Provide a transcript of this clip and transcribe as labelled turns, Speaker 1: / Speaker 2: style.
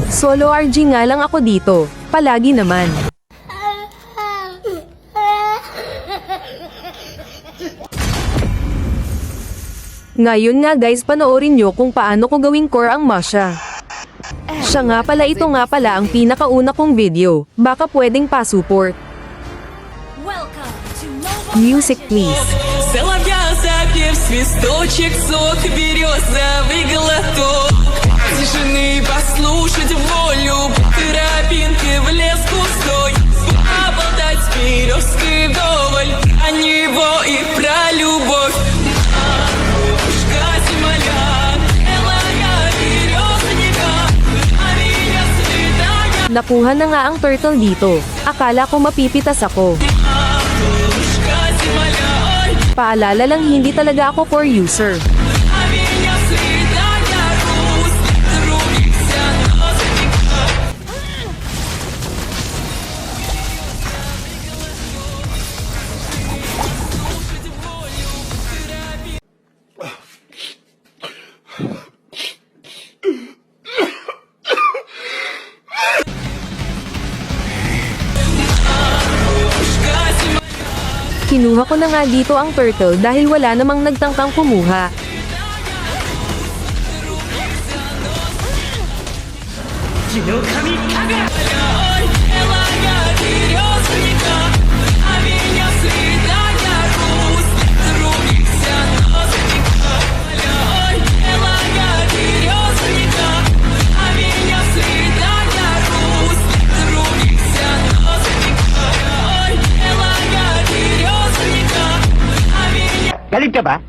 Speaker 1: Solo RG nga lang ako dito. Palagi naman. Ngayon nga guys, panoorin nyo kung paano ko gawing core ang Masha. Siya nga pala, ito nga pala ang pinakauna kong video. Baka pwedeng pa-support. Music please.
Speaker 2: Соловья запев, свисточек, сок, березовый глоток. Тишины послушать волю, тропинки в лес густой. Поболтать с березкой вдоволь, о него и про любовь. Матушка земля, белая березника, а меня святая.
Speaker 1: Nakuha na nga ang turtle dito. Akala ko mapipitas ako. Paalala lang, hindi talaga ako core user. Kinuha ko na nga dito ang turtle dahil wala namang nagtangkang kumuha.
Speaker 3: Galit ka ba?